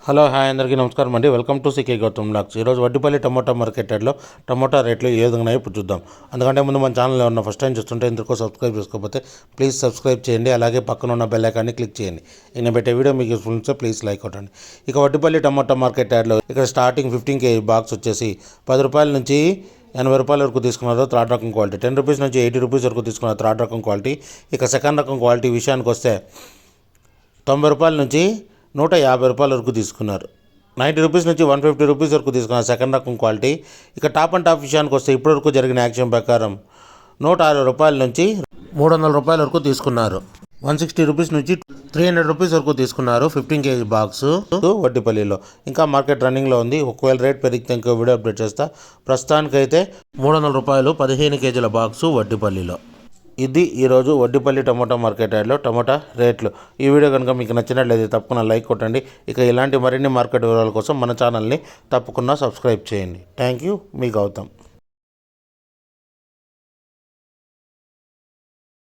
Hello hi అందరికీ నమస్కారం అండి. Welcome to CK Gautam blogs. ఈరోజు వడ్డిపల్లి టమోటా మార్కెట్ యార్డ్లో టమోటా రేట్లు ఏ విధంగా ఉన్నాయో ఇప్పుడు చూద్దాం. అందుకంటే ముందు మన ఛానల్లో ఉన్న ఫస్ట్ టైం చూస్తుంటే ఇందుకు సబ్స్క్రైబ్ చేసుకోకపోతే ప్లీజ్ సబ్స్క్రైబ్ చేయండి. అలాగే పక్కన ఉన్న బెల్ ఐకాన్ని క్లిక్ చేయండి. నేను పెట్టే వీడియో మీకు యూస్ఫుల్ ఉంటే ప్లీజ్ లైక్ కొట్టండి. ఇక వడ్డిపల్లి టమోటా మార్కెట్ యార్డ్లో ఇక్కడ స్టార్టింగ్ 15 kg బాక్స్ వచ్చేసి 10 రూపాయల నుంచి 80 రూపాయల వరకు తీసుకున్నారు థర్డ్ రకం క్వాలిటీ. 10 రూపీస్ నుంచి 80 రూపీస్ వరకు తీసుకున్నారు థర్డ్ రకం క్వాలిటీ. ఇక సెకండ్ రకం క్వాలిటీ విషయానికి వస్తే 90 రూపాయల నుంచి 150 రూపాయల వరకు తీసుకున్నారు. 90 రూపీస్ నుంచి 150 రూపీస్ వరకు తీసుకున్నారు సెకండ్ రకం క్వాలిటీ. ఇక టాప్ అండ్ టాప్ విషయానికి వస్తే ఇప్పటివరకు జరిగిన యాక్షన్ ప్రకారం 160 రూపాయల నుంచి 300 రూపాయల వరకు తీసుకున్నారు. 160 రూపీస్ నుంచి 300 రూపీస్ వరకు తీసుకున్నారు 15 kg బాక్స్ వడ్డిపల్లిలో. ఇంకా మార్కెట్ రన్నింగ్లో ఉంది. ఒకవేళ రేట్ పెరిగితే ఇంకో వీడియో అప్డేట్ చేస్తా. ప్రస్తుతానికైతే 300 రూపాయలు 15 kgల బాక్సు వడ్డిపల్లిలో. ఇది ఈరోజు వడ్డిపల్లి టమోటా మార్కెట్ యార్డ్లో టమోటా రేట్లు. ఈ వీడియో కనుక మీకు నచ్చినట్లయితే తప్పకుండా లైక్ కొట్టండి. ఇక ఇలాంటి మరిన్ని మార్కెట్ వివరాల కోసం మన ఛానల్ని తప్పకుండా సబ్స్క్రైబ్ చేయండి. థ్యాంక్ యూ, మీ గౌతమ్.